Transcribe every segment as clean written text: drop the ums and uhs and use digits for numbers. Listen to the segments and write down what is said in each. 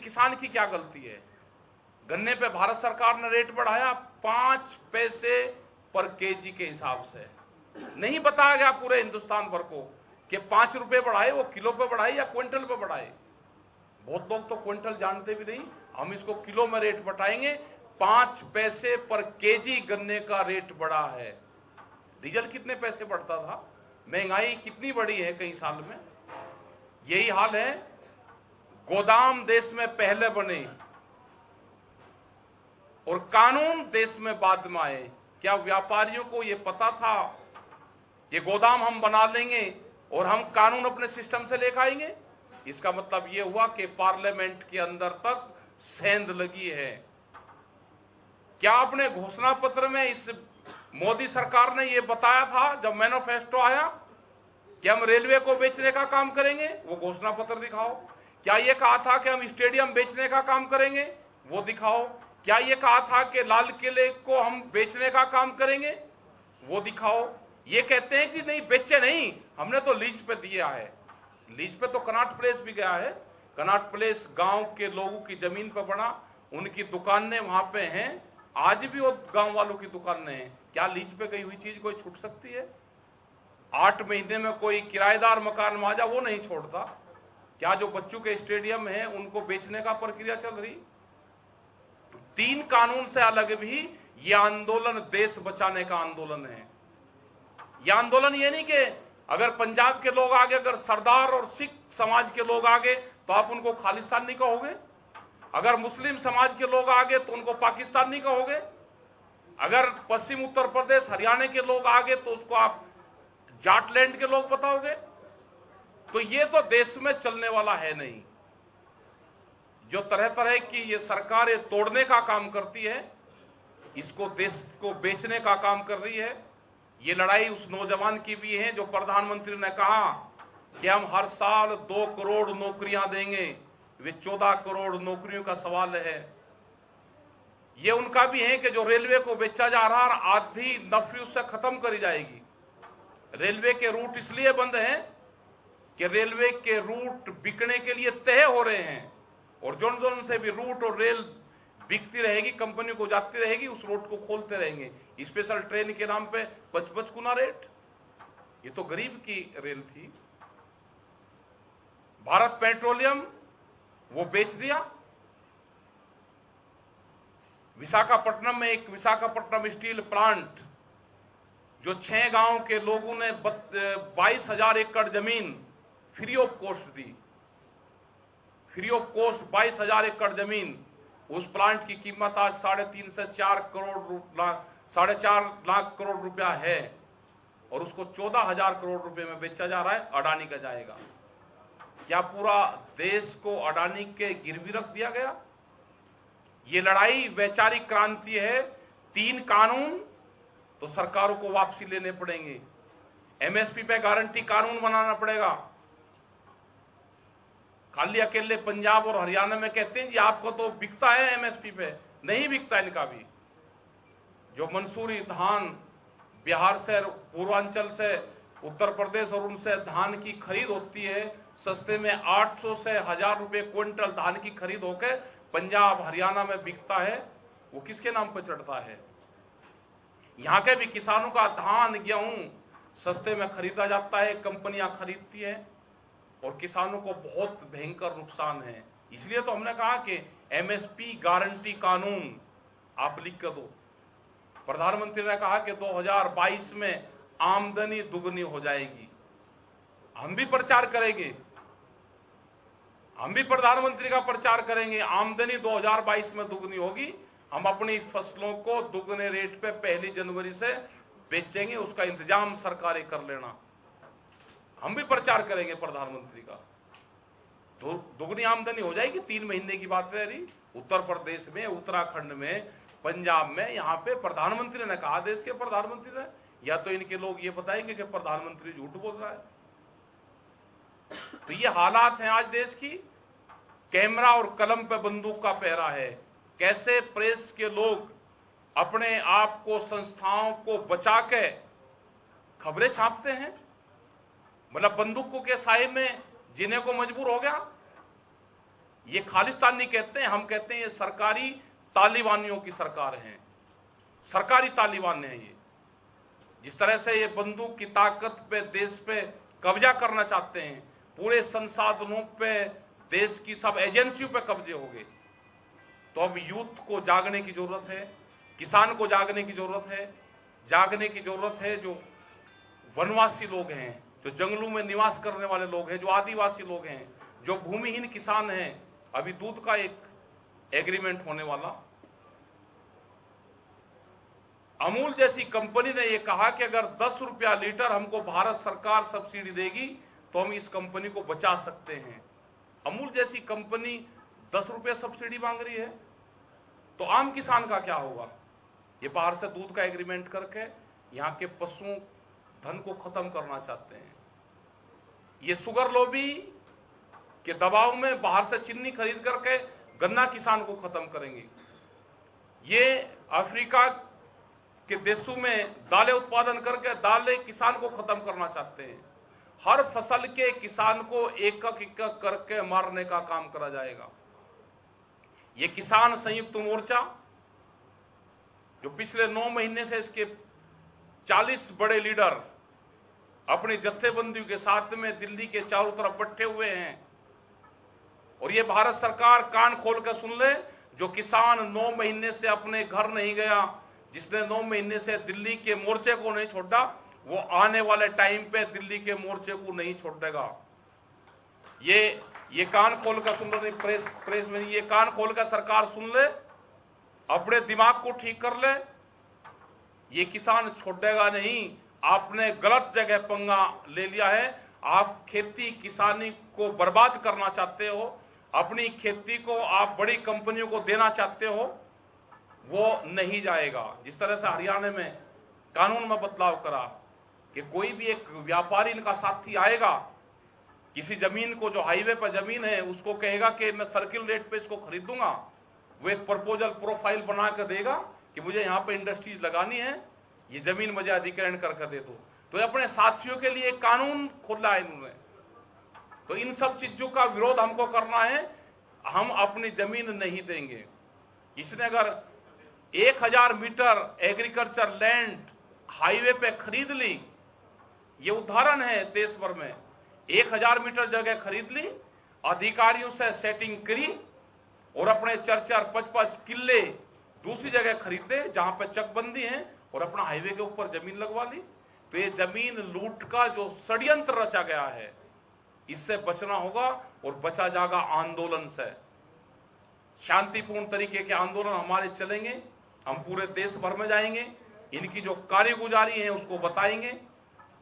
किसान की क्या गलती है? गन्ने पे भारत सरकार ने रेट बढ़ाया 5 पैसे पर केजी के हिसाब से। नहीं बताया गया पूरे हिंदुस्तान भर को कि 5 रुपए बढ़ाए, वो किलो पे बढ़ाए या क्विंटल पे बढ़ाए। बहुत लोग तो क्विंटल जानते भी नहीं, हम इसको किलो में रेट बढ़ाएंगे। 5 पैसे पर केजी गन्ने का रेट बढ़ा है। डीजल कितने पैसे बढ़ता था? महंगाई कितनी बढ़ी है कई साल में। यही हाल है। गोदाम देश में पहले बने और कानून देश में बाद में आए। क्या व्यापारियों को यह पता था कि गोदाम हम बना लेंगे और हम कानून अपने सिस्टम से लेकर आएंगे? इसका मतलब यह हुआ कि पार्लियामेंट के अंदर तक सेंध लगी है। क्या आपने घोषणा पत्र में इस मोदी सरकार ने यह बताया था जब मैनिफेस्टो आया कि हम रेलवे को बेचने का काम करेंगे? वो घोषणा पत्र दिखाओ। क्या यह कहा था कि हम स्टेडियम बेचने का काम करेंगे? वो दिखाओ। क्या यह कहा था कि लाल किले को हम बेचने का काम करेंगे? वो दिखाओ। ये कहते हैं कि नहीं, बेचे नहीं, हमने तो लीज पे दिया है। लीज पे तो कनॉट प्लेस भी गया है। कनॉट प्लेस गांव के लोगों की जमीन पर बना, उनकी दुकानें वहां पे हैं, आज भी वो गांव वालों की दुकानें हैं। क्या लीज पे गई हुई चीज कोई छूट सकती है? 8 महीने में कोई किराएदार मकान माजा वो नहीं छोड़ता। क्या जो बच्चों के स्टेडियम है उनको बेचने का प्रक्रिया चल रही? 3 कानून से अलग भी यह आंदोलन देश बचाने का आंदोलन है। यह आंदोलन ये नहीं कि अगर पंजाब के लोग आगे, अगर सरदार और सिख समाज के लोग आगे तो आप उनको खालिस्तान नहीं कहोगे। अगर मुस्लिम समाज के लोग आगे तो उनको पाकिस्तान नहीं कहोगे। अगर पश्चिम उत्तर प्रदेश हरियाणा के लोग आगे तो उसको आप जाटलैंड के लोग बताओगे। तो ये तो देश में चलने वाला है नहीं। जो तरह तरह की ये सरकारें तोड़ने का काम करती है, इसको देश को बेचने का काम कर रही है। ये लड़ाई उस नौजवान की भी है जो प्रधानमंत्री ने कहा कि हम हर साल 2 करोड़ नौकरियां देंगे। वे 14 करोड़ नौकरियों का सवाल है। ये उनका भी है कि जो रेलवे को बेचा जा रहा है, आधी नफरी उससे खत्म करी जाएगी। रेलवे के रूट इसलिए बंद हैं कि रेलवे के रूट बिकने के लिए तय हो रहे हैं, और जोन जोन से भी रूट और रेल बिकती रहेगी, कंपनी को जाती रहेगी, उस रूट को खोलते रहेंगे। स्पेशल ट्रेन के नाम पे 55 गुना रेट। ये तो गरीब की रेल थी। भारत पेट्रोलियम वो बेच दिया। विशाखापट्टनम में एक विशाखापट्टनम स्टील प्लांट, जो 6 गांव के लोगों ने 22,000 एकड़ जमीन free of cost the. Free of cost 22,000 एकड़ जमीन। उस प्लांट की कीमत आज 3.5 से 4 लाख करोड़ रुपया है, और उसको 14,000 करोड़ रुपए में बेचा जा रहा है। अडानी का जाएगा। क्या पूरा देश को अडानी के गिरवी रख दिया गया? ये लड़ाई वैचारिक क्रांति है। 3 कानून तो सरकारों को वापसी लेने पड़ेंगे। एमएसपी पे गारंटी कानून बनाना पड़ेगा। खाली अकेले पंजाब और हरियाणा में कहते हैं जी आपको तो बिकता है एमएसपी पे, नहीं बिकता इनका भी। जो मंसूरी धान बिहार से, पूर्वांचल से, उत्तर प्रदेश और उनसे धान की खरीद होती है, सस्ते में 800 से 1000 रुपए क्विंटल धान की खरीद होकर पंजाब हरियाणा में बिकता है, वो किसके नाम पर चढ़ता है? यहां के भी किसानों का धान गेहूं सस्ते में खरीदा जाता है, कंपनियां खरीदती है, और किसानों को बहुत भयंकर नुकसान है। इसलिए तो हमने कहा कि एमएसपी गारंटी कानून आप लिख कर दो। प्रधानमंत्री ने कहा कि 2022 में आमदनी दुगनी हो जाएगी। हम भी प्रचार करेंगे, हम भी प्रधानमंत्री का प्रचार करेंगे। आमदनी 2022 में दुगनी होगी। हम अपनी फसलों को दुगने रेट पे 1 जनवरी से बेचेंगे, उसका इंतजाम सरकारें कर लेना। हम भी प्रचार करेंगे प्रधानमंत्री का। दुगनी आमदनी हो जाएगी। 3 महीने की बात रह रही। उत्तर प्रदेश में, उत्तराखंड में, पंजाब में, यहाँ पे प्रधानमंत्री ने कहा, देश के प्रधानमंत्री ने। या तो इनके लोग ये बताएंगे कि प्रधानमंत्री झूठ बोल रहा है। तो ये हालात हैं आज देश की। कैमरा और कलम पे बंदूक का पहरा है। कैसे प्रेस के लोग अपने आप को, संस्थाओं को बचा के खबरें छापते हैं। मतलब बंदूकों के साए में जीने को मजबूर हो गया। ये खालिस्तान नहीं कहते हैं, हम कहते हैं ये सरकारी तालिबानियों की सरकार है, सरकारी तालिबान है ये। जिस तरह से ये बंदूक की ताकत पे देश पे कब्जा करना चाहते हैं, पूरे संसाधनों पे, देश की सब एजेंसियों पे कब्जे हो गए, तो अब यूथ को जागने की जरूरत है, किसान को जागने की जरूरत है, जागने की जरूरत है। जो वनवासी लोग हैं, जो जंगलों में निवास करने वाले लोग हैं, जो आदिवासी लोग हैं, जो भूमिहीन किसान हैं, अभी दूध का एक एग्रीमेंट होने वाला, अमूल जैसी कंपनी ने यह कहा कि अगर 10 रुपया लीटर हमको भारत सरकार सब्सिडी देगी तो हम इस कंपनी को बचा सकते हैं। अमूल जैसी कंपनी 10 रुपया सब्सिडी मांग रही है, तो आम किसान का क्या होगा? ये बाहर से दूध का एग्रीमेंट करके यहां के पशुओं धन को खत्म करना चाहते हैं। ये शुगर लॉबी के दबाव में बाहर से चीनी खरीद करके गन्ना किसान को खत्म करेंगे। ये अफ्रीका के देशों में दालें उत्पादन करके दालें किसान को खत्म करना चाहते हैं। हर फसल के किसान को एक एक करके मारने का काम करा जाएगा। ये किसान संयुक्त मोर्चा जो पिछले 9 महीने से इसके 40 बड़े लीडर अपनी जत्थेबंदियों के साथ में दिल्ली के चारों तरफ बैठे हुए हैं, और ये भारत सरकार कान खोल कर सुन ले, जो किसान 9 महीने से अपने घर नहीं गया, जिसने 9 महीने से दिल्ली के मोर्चे को नहीं छोड़ा, वो आने वाले टाइम पे दिल्ली के मोर्चे को नहीं छोड़ेगा। ये कान खोल कर सुन रही प्रेस में, ये कान खोल कर सरकार सुन ले, अपने दिमाग को ठीक कर ले। ये किसान छोड़ेगा नहीं। आपने गलत जगह पंगा ले लिया है। आप खेती किसानी को बर्बाद करना चाहते हो, अपनी खेती को आप बड़ी कंपनियों को देना चाहते हो, वो नहीं जाएगा। जिस तरह से हरियाणा में कानून में बदलाव करा कि कोई भी एक व्यापारी इनका साथी आएगा, किसी जमीन को, जो हाईवे पर जमीन है, उसको कहेगा कि मैं सर्किल रेट पे इसको खरीदूंगा, वो एक प्रपोजल प्रोफाइल बना कर देगा कि मुझे यहाँ पे इंडस्ट्रीज लगानी है, ये जमीन मुझे अधिग्रहण करके दे दो। तो अपने साथियों के लिए कानून खोला है इन्होंने। तो इन सब चीजों का विरोध हमको करना है। हम अपनी जमीन नहीं देंगे। इसने अगर 1000 मीटर एग्रीकल्चर लैंड हाईवे पे खरीद ली, ये उदाहरण है देश भर में, 1000 मीटर जगह खरीद ली, अधिकारियों से सेटिंग करी और अपने 4-4, 5-5 किले दूसरी जगह खरीदे जहां पे चकबंदी है, और अपना हाईवे के ऊपर जमीन लगवा ली। तो ये जमीन लूट का जो षड्यंत्र रचा गया है, इससे बचना होगा, और बचा जाएगा आंदोलन से। शांतिपूर्ण तरीके के आंदोलन हमारे चलेंगे। हम पूरे देश भर में जाएंगे, इनकी जो कार्यगुजारी है उसको बताएंगे।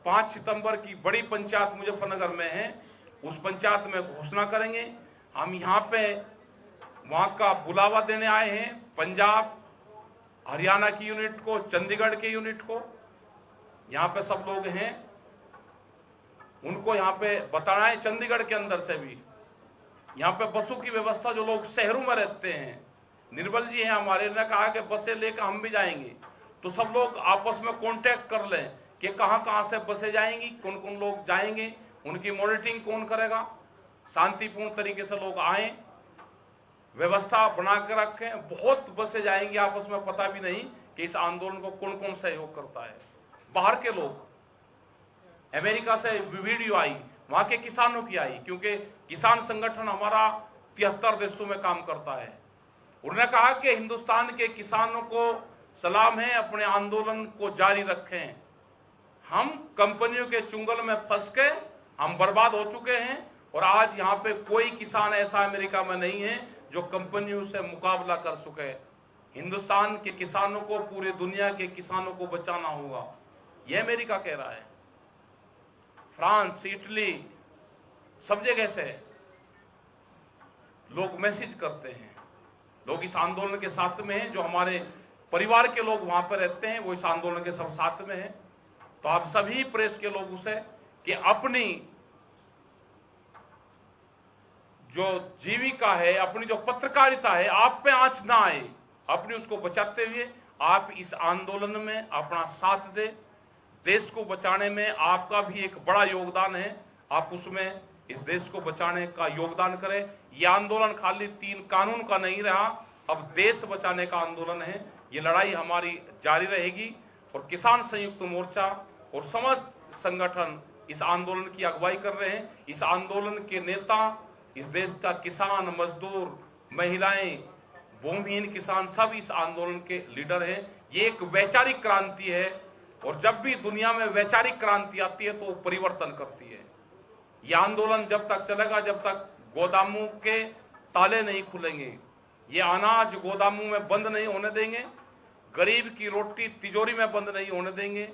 5 सितंबर की बड़ी पंचायत मुजफ्फरनगर में है, उस पंचायत में घोषणा करेंगे। हम यहाँ पे वहां का बुलावा देने आए हैं, पंजाब हरियाणा की यूनिट को, चंडीगढ़ के यूनिट को, यहाँ पे सब लोग हैं, उनको यहाँ पे बताना है। चंडीगढ़ के अंदर से भी यहाँ पे बसों की व्यवस्था, जो लोग शहरों में रहते हैं, निर्मल जी हैं हमारे, ने कहा कि बसें लेकर हम भी जाएंगे, तो सब लोग आपस में कांटेक्ट कर लें कि कहां से बसें जाएंगी, कौन कौन लोग जाएंगे, उनकी मॉनिटरिंग कौन करेगा। शांतिपूर्ण तरीके से लोग आए, व्यवस्था बना कर रखें। बहुत बसें जाएंगी, आपस में पता भी नहीं कि इस आंदोलन को कौन कौन सहयोग करता है। बाहर के लोग, अमेरिका से वीडियो आई, वहां के किसानों की आई, क्योंकि किसान संगठन हमारा 73 देशों में काम करता है। उन्होंने कहा कि हिंदुस्तान के किसानों को सलाम है, अपने आंदोलन को जारी रखें। हम कंपनियों के चुंगल में फंस के हम बर्बाद हो चुके हैं, और आज यहाँ पे कोई किसान ऐसा अमेरिका में नहीं है जो कंपनियों से मुकाबला कर सके। हिंदुस्तान के किसानों को, पूरे दुनिया के किसानों को बचाना होगा, यह अमेरिका कह रहा है। फ्रांस, इटली, सब जगह से लोग मैसेज करते हैं, लोग इस आंदोलन के साथ में हैं। जो हमारे परिवार के लोग वहां पर रहते हैं, वो इस आंदोलन के सब साथ में हैं। तो आप सभी प्रेस के लोगों से कि अपनी जो जीविका है, अपनी जो पत्रकारिता है, आप पे आंच ना आए, अपनी उसको बचाते हुए आप इस आंदोलन में अपना साथ दे। देश को बचाने में आपका भी एक बड़ा योगदान है, आप उसमें इस देश को बचाने का योगदान करें। यह आंदोलन खाली 3 कानून का नहीं रहा, अब देश बचाने का आंदोलन है। ये लड़ाई हमारी जारी रहेगी और किसान संयुक्त मोर्चा और समस्त संगठन इस आंदोलन की अगुवाई कर रहे हैं। इस आंदोलन के नेता इस देश का किसान, मजदूर, महिलाएं, भूमिहीन किसान सब इस आंदोलन के लीडर हैं। ये एक वैचारिक क्रांति है और जब भी दुनिया में वैचारिक क्रांति आती है तो वो परिवर्तन करती है। यह आंदोलन जब तक चलेगा जब तक गोदामों के ताले नहीं खुलेंगे, ये अनाज गोदामों में बंद नहीं होने देंगे, गरीब की रोटी तिजोरी में बंद नहीं होने देंगे।